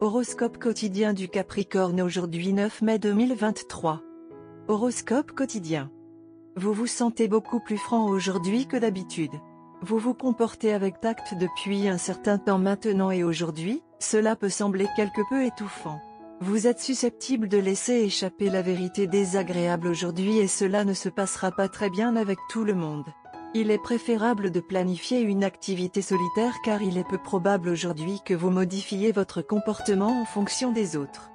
Horoscope quotidien du Capricorne aujourd'hui 9 mai 2023. Horoscope quotidien. Vous vous sentez beaucoup plus franc aujourd'hui que d'habitude. Vous vous comportez avec tact depuis un certain temps maintenant et aujourd'hui, cela peut sembler quelque peu étouffant. Vous êtes susceptible de laisser échapper la vérité désagréable aujourd'hui et cela ne se passera pas très bien avec tout le monde. Il est préférable de planifier une activité solitaire car il est peu probable aujourd'hui que vous modifiez votre comportement en fonction des autres.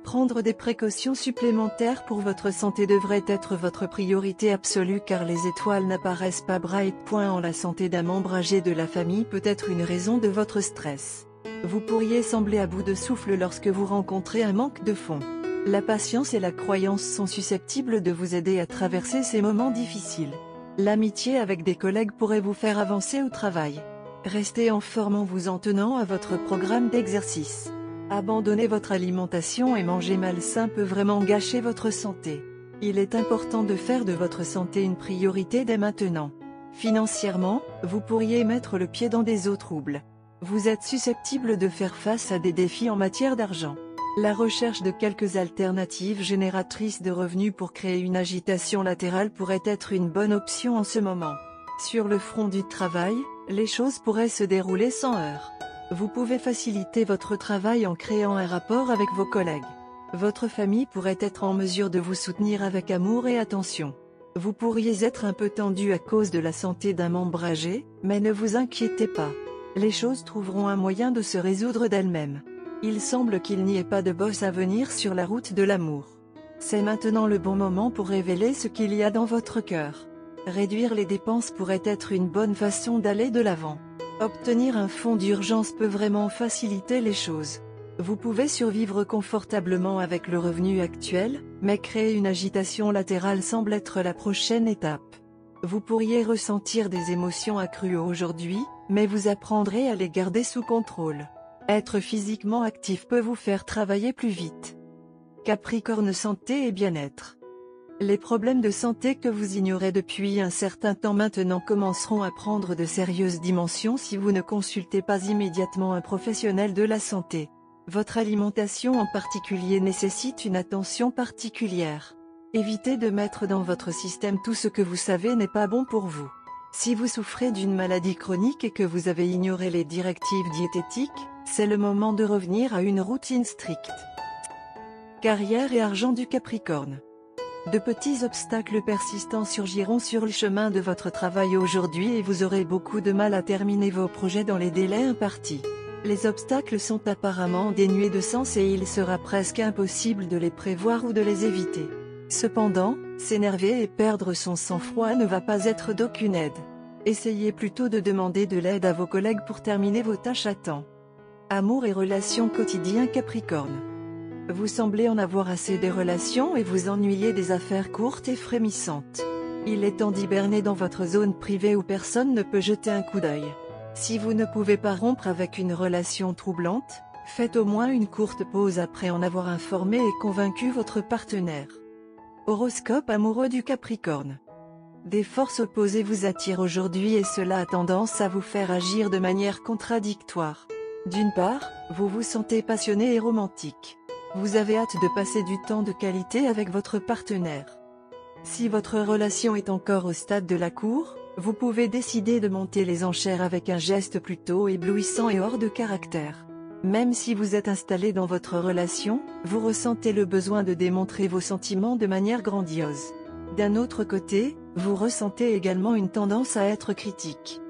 Prendre des précautions supplémentaires pour votre santé devrait être votre priorité absolue car les étoiles n'apparaissent pas bright. En la santé d'un membre âgé de la famille peut être une raison de votre stress. Vous pourriez sembler à bout de souffle lorsque vous rencontrez un manque de fond. La patience et la croyance sont susceptibles de vous aider à traverser ces moments difficiles. L'amitié avec des collègues pourrait vous faire avancer au travail. Restez en forme en vous en tenant à votre programme d'exercice. Abandonner votre alimentation et manger malsain peut vraiment gâcher votre santé. Il est important de faire de votre santé une priorité dès maintenant. Financièrement, vous pourriez mettre le pied dans des eaux troubles. Vous êtes susceptible de faire face à des défis en matière d'argent. La recherche de quelques alternatives génératrices de revenus pour créer une agitation latérale pourrait être une bonne option en ce moment. Sur le front du travail, les choses pourraient se dérouler sans heurts. Vous pouvez faciliter votre travail en créant un rapport avec vos collègues. Votre famille pourrait être en mesure de vous soutenir avec amour et attention. Vous pourriez être un peu tendu à cause de la santé d'un membre âgé, mais ne vous inquiétez pas. Les choses trouveront un moyen de se résoudre d'elles-mêmes. Il semble qu'il n'y ait pas de boss à venir sur la route de l'amour. C'est maintenant le bon moment pour révéler ce qu'il y a dans votre cœur. Réduire les dépenses pourrait être une bonne façon d'aller de l'avant. Obtenir un fonds d'urgence peut vraiment faciliter les choses. Vous pouvez survivre confortablement avec le revenu actuel, mais créer une agitation latérale semble être la prochaine étape. Vous pourriez ressentir des émotions accrues aujourd'hui, mais vous apprendrez à les garder sous contrôle. Être physiquement actif peut vous faire travailler plus vite. Capricorne santé et bien-être. Les problèmes de santé que vous ignorez depuis un certain temps maintenant commenceront à prendre de sérieuses dimensions si vous ne consultez pas immédiatement un professionnel de la santé. Votre alimentation en particulier nécessite une attention particulière. Évitez de mettre dans votre système tout ce que vous savez n'est pas bon pour vous. Si vous souffrez d'une maladie chronique et que vous avez ignoré les directives diététiques, c'est le moment de revenir à une routine stricte. Carrière et argent du Capricorne. De petits obstacles persistants surgiront sur le chemin de votre travail aujourd'hui et vous aurez beaucoup de mal à terminer vos projets dans les délais impartis. Les obstacles sont apparemment dénués de sens et il sera presque impossible de les prévoir ou de les éviter. Cependant, s'énerver et perdre son sang-froid ne va pas être d'aucune aide. Essayez plutôt de demander de l'aide à vos collègues pour terminer vos tâches à temps. Amour et relations quotidiens Capricorne. Vous semblez en avoir assez des relations et vous ennuyez des affaires courtes et frémissantes. Il est temps d'hiberner dans votre zone privée où personne ne peut jeter un coup d'œil. Si vous ne pouvez pas rompre avec une relation troublante, faites au moins une courte pause après en avoir informé et convaincu votre partenaire. Horoscope amoureux du Capricorne. Des forces opposées vous attirent aujourd'hui et cela a tendance à vous faire agir de manière contradictoire. D'une part, vous vous sentez passionné et romantique. Vous avez hâte de passer du temps de qualité avec votre partenaire. Si votre relation est encore au stade de la cour, vous pouvez décider de monter les enchères avec un geste plutôt éblouissant et hors de caractère. Même si vous êtes installé dans votre relation, vous ressentez le besoin de démontrer vos sentiments de manière grandiose. D'un autre côté, vous ressentez également une tendance à être critique.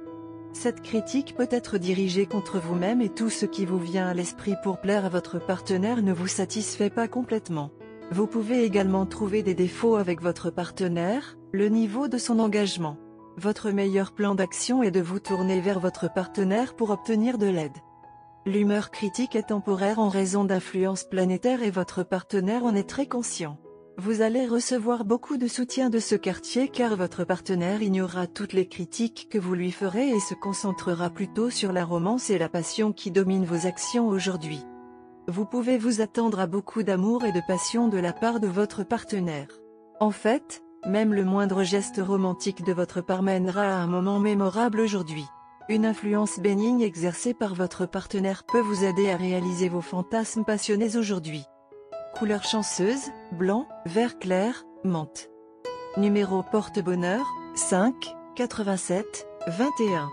Cette critique peut être dirigée contre vous-même et tout ce qui vous vient à l'esprit pour plaire à votre partenaire ne vous satisfait pas complètement. Vous pouvez également trouver des défauts avec votre partenaire, le niveau de son engagement. Votre meilleur plan d'action est de vous tourner vers votre partenaire pour obtenir de l'aide. L'humeur critique est temporaire en raison d'influences planétaires et votre partenaire en est très conscient. Vous allez recevoir beaucoup de soutien de ce quartier car votre partenaire ignorera toutes les critiques que vous lui ferez et se concentrera plutôt sur la romance et la passion qui dominent vos actions aujourd'hui. Vous pouvez vous attendre à beaucoup d'amour et de passion de la part de votre partenaire. En fait, même le moindre geste romantique de votre part mènera à un moment mémorable aujourd'hui. Une influence bénigne exercée par votre partenaire peut vous aider à réaliser vos fantasmes passionnés aujourd'hui. Couleur chanceuse, blanc, vert clair, menthe. Numéro porte-bonheur, 5, 87, 21.